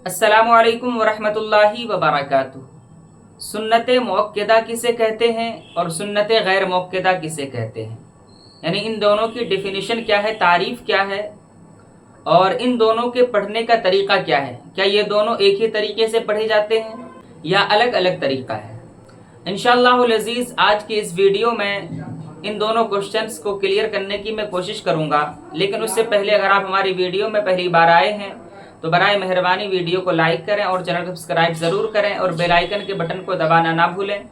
अस्सलामु अलैकुम वरहमतुल्लाहि वबरकातुहू। सुन्नत मुअक्कदा किसे कहते हैं और सुन्नत गैर मुअक्कदा किसे कहते हैं, यानी इन दोनों की डेफिनेशन क्या है, तारीफ़ क्या है और इन दोनों के पढ़ने का तरीक़ा क्या है। क्या ये दोनों एक ही तरीके से पढ़े जाते हैं या अलग अलग तरीक़ा है। इंशाअल्लाहुल अज़ीज़ आज की इस वीडियो में इन दोनों क्वेश्चंस को क्लियर करने की मैं कोशिश करूँगा, लेकिन उससे पहले अगर आप हमारी वीडियो में पहली बार आए हैं तो बराए मेहरबानी वीडियो को लाइक करें और चैनल को सब्सक्राइब ज़रूर करें और बेल आइकन के बटन को दबाना ना भूलें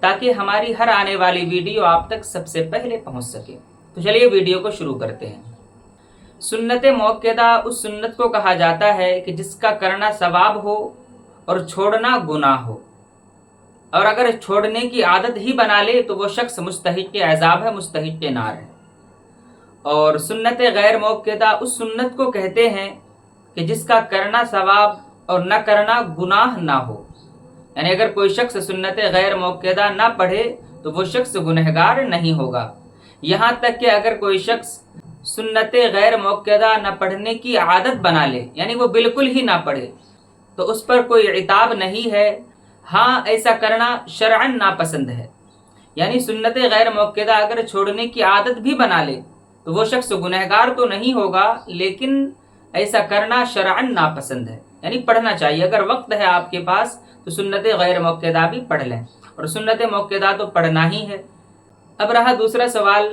ताकि हमारी हर आने वाली वीडियो आप तक सबसे पहले पहुंच सके। तो चलिए वीडियो को शुरू करते हैं। सुन्नत मुअक्कदा उस सुन्नत को कहा जाता है कि जिसका करना सवाब हो और छोड़ना गुनाह हो, और अगर छोड़ने की आदत ही बना ले तो वो शख्स मुस्तहिक़ अज़ाब है, मुस्तहिक़ नार है। और सुन्नत गैर मुअक्कदा उस सुन्नत को कहते हैं कि जिसका करना सवाब और न करना गुनाह ना हो, यानी अगर कोई शख्स सुन्नत गैर मुअक्कदा ना पढ़े तो वो शख्स गुनहगार नहीं होगा। यहाँ तक कि अगर कोई शख्स सुन्नत गैर मुअक्कदा न पढ़ने की आदत बना ले, यानी वो बिल्कुल ही ना पढ़े, तो उस पर कोई इताब नहीं है। हाँ, ऐसा करना शरअन नापसंद है, यानी सुन्नत गैर मुअक्कदा अगर छोड़ने की आदत भी बना ले तो वो शख्स गुनहगार तो नहीं होगा, लेकिन ऐसा करना शरअन नापसंद है, यानी पढ़ना चाहिए। अगर वक्त है आपके पास तो सुन्नत गैर मुअक्कदा भी पढ़ लें, और सुन्नत मुअक्कदा तो पढ़ना ही है। अब रहा दूसरा सवाल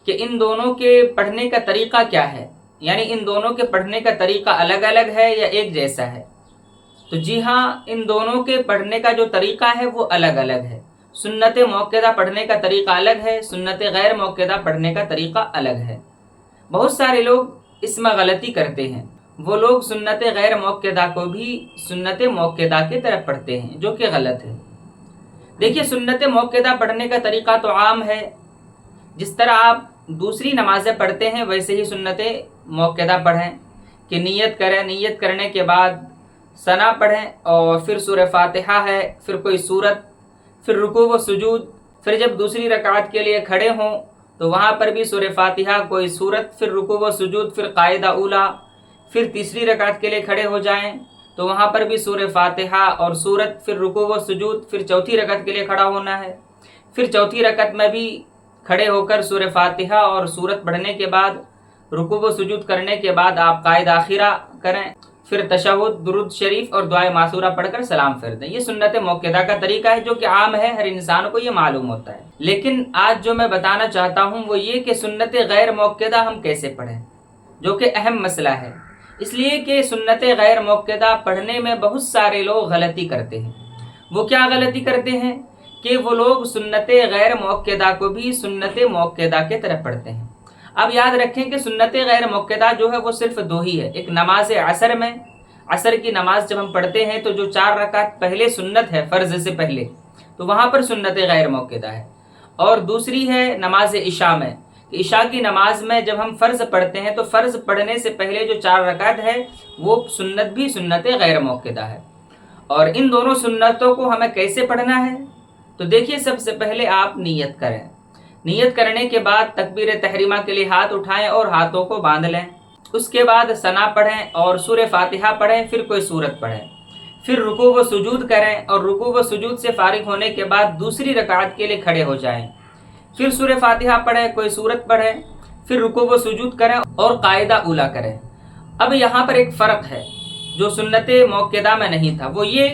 कि इन दोनों के पढ़ने का तरीक़ा क्या है, यानी इन दोनों के पढ़ने का तरीक़ा अलग अलग है या एक जैसा है। तो जी हाँ, इन दोनों के पढ़ने का जो तरीक़ा है वो अलग अलग है। सुन्नत मुअक्कदा पढ़ने का तरीक़ा अलग है, सुन्नत गैर मुअक्कदा पढ़ने का तरीक़ा अलग है। बहुत सारे लोग इसमें गलती करते हैं, वो लोग सुन्नत गैर मुअक्कदा को भी सुन्नत मुअक्कदा की तरफ पढ़ते हैं, जो कि गलत है। देखिए, सुन्नत मुअक्कदा पढ़ने का तरीक़ा तो आम है, जिस तरह आप दूसरी नमाज़ें पढ़ते हैं वैसे ही सुन्नत मुअक्कदा पढ़ें कि नियत करें, नियत करने के बाद सना पढ़ें और फिर सूरह फातिहा है, फिर कोई सूरत, फिर रुकू व सुजूद, फिर जब दूसरी रकात के लिए खड़े हों तो वहाँ पर भी सूरह फातिहा, कोई सूरत, फिर रुकू व सुजूद, फिर कायदा उला, फिर तीसरी रकात के लिए खड़े हो जाएं तो वहाँ पर भी सूरह फातिहा और सूरत, फिर रुकू व सुजूद, फिर चौथी रकात के लिए खड़ा होना है। फिर चौथी रकात में भी खड़े होकर सूरह फातिहा और सूरत पढ़ने के बाद रुकू व सुजूद करने के बाद आप कायदा आखिरा करें, फिर तशहुद, दुरूद शरीफ और दुआए मासूरा पढ़कर सलाम फेर दें। ये सुन्नत मुअक्कदा का तरीका है, जो कि आम है, हर इंसान को ये मालूम होता है। लेकिन आज जो मैं बताना चाहता हूँ वो ये कि सुन्नत गैर मुअक्कदा हम कैसे पढ़ें, जो कि अहम मसला है। इसलिए कि सुन्नत गैर मुअक्कदा पढ़ने में बहुत सारे लोग गलती करते हैं। वो क्या गलती करते हैं कि वो लोग सुन्नत गैर मुअक्कदा को भी सुन्नत मुअक्कदा के तरफ पढ़ते हैं। अब याद रखें कि सुन्नत गैर मुअक्कदा जो है वो सिर्फ दो ही है। एक नमाज असर में, असर की नमाज जब हम पढ़ते हैं तो जो 4 रकात पहले सुन्नत है फ़र्ज से पहले, तो वहाँ पर सुन्नत गैर मुअक्कदा है। और दूसरी है नमाज इशा में, इशा की नमाज में जब हम फ़र्ज़ पढ़ते हैं तो फ़र्ज़ पढ़ने से पहले जो 4 रकात है वो सुन्नत भी सुन्नत गैर मुअक्कदा है। और इन दोनों सुन्नतों को हमें कैसे पढ़ना है, तो देखिए, सबसे पहले आप नियत करें। नियत करने के बाद तकबीर तहरीमा के लिए हाथ उठाएं और हाथों को बांध लें। उसके बाद सना पढ़ें और सूरह फातिहा पढ़ें, फिर कोई सूरत पढ़ें, फिर रुकू व सुजूद करें और रुकू व सुजूद से फारिग होने के बाद दूसरी रकात के लिए खड़े हो जाएं। फिर सूरह फातिहा पढ़ें, कोई सूरत पढ़ें, फिर रुकू व सुजूद करें और कायदा उला करें। अब यहाँ पर एक फ़र्क है जो सुन्नत मुअक्कदा में नहीं था, वो ये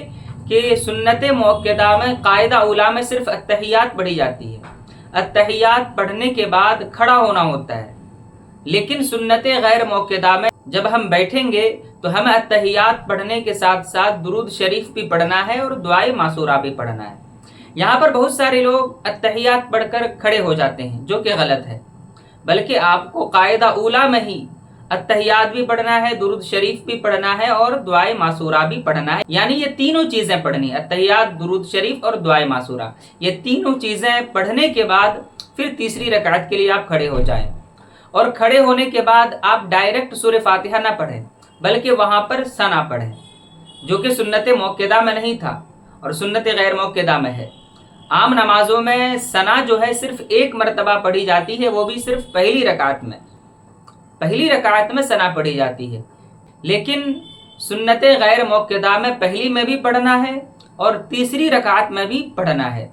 कि सुन्नत मुअक्कदा में कायदा उला में सिर्फ अत्तहियात पढ़ी जाती है। अत्तहियात पढ़ने के बाद खड़ा होना होता है, लेकिन सुन्नत गैर मुअक्कदा में जब हम बैठेंगे तो हमें अत्तहियात पढ़ने के साथ साथ दुरूद शरीफ भी पढ़ना है और दुआए मासूरा भी पढ़ना है। यहाँ पर बहुत सारे लोग अत्तहियात पढ़कर खड़े हो जाते हैं, जो कि गलत है, बल्कि आपको कायदा उला में ही अत्तहियात भी पढ़ना है, दुरूद शरीफ भी पढ़ना है और दुआए मासूरा भी पढ़ना है। यानी ये तीनों चीज़ें पढ़नी है, अत्तहियात, दुरूद शरीफ और दुआए मासूरा। ये तीनों चीज़ें पढ़ने के बाद फिर तीसरी रकात के लिए आप खड़े हो जाएं, और खड़े होने के बाद आप डायरेक्ट सूरह फातिहा ना पढ़ें, बल्कि वहाँ पर सना पढ़ें, जो कि सुन्नत मुअक्कदा में नहीं था और सुन्नत गैर मुअक्कदा में है। आम नमाजों में सना जो है सिर्फ एक मरतबा पढ़ी जाती है, वो भी सिर्फ पहली रकात में सना पढ़ी जाती है। लेकिन सुन्नत गैर मुअक्कदा में पहली में भी पढ़ना है और तीसरी रकात में भी पढ़ना है।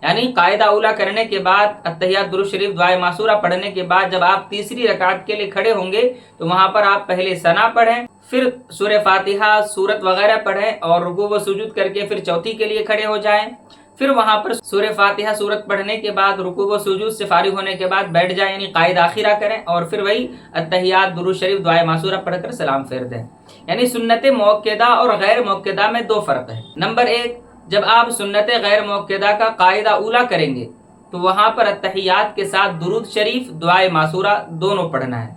यानी कायदा उला करने के बाद अत्तहियात दुरूद शरीफ दुआए मासूरा पढ़ने के बाद जब आप तीसरी रकात के लिए खड़े होंगे तो वहां पर आप पहले सना पढ़ें, फिर सूरह फातिहा सूरत वगैरह पढ़ें और रुकू व सुजूद करके फिर चौथी के लिए खड़े हो जाएं। फिर वहां पर सूरह फातिहा सूरत पढ़ने के बाद रुकू व सुजूद से फारिग होने के बाद बैठ जाएं, यानी कायदा आखिरा करें और फिर वही अत्तहियात दुरूद शरीफ दुआए मासूरा पढ़कर सलाम फेर दें। यानी सुन्नत मुअक्कदा और गैर मुअक्कदा में दो फर्क है। नंबर 1, जब आप सुन्नत गैर मुअक्कदा का कायदा उला करेंगे तो वहां पर अत्तहियात के साथ दुरूद शरीफ दुआए मासूरा दोनों पढ़ना है।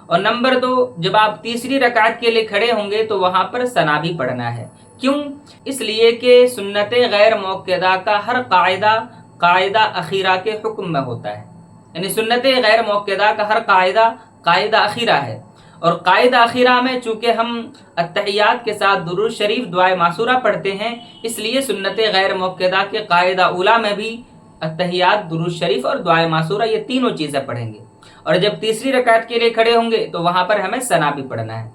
और नंबर 2, जब आप तीसरी रकात के लिए खड़े होंगे तो वहां पर सना भी पढ़ना है। क्यों? इसलिए कि सुन्नत गैर मुअक्कदा का हर कायदा अखीरा के हुक्म में होता है। यानी सुन्नत गैर मुअक्कदा का हर कायदा अखीरा है और कायदा अखीरा में चूंकि हम अत्तहियात के साथ दुरूद शरीफ दुआए मासूरा पढ़ते हैं, इसलिए सुन्नत गैर मुअक्कदा के कायदा उला में भी अत्तहियात दुरूद शरीफ और दुआए मासूरा ये तीनों चीज़ें पढ़ेंगे। और जब तीसरी रकात के लिए खड़े होंगे तो वहां पर हमें सना भी पढ़ना है।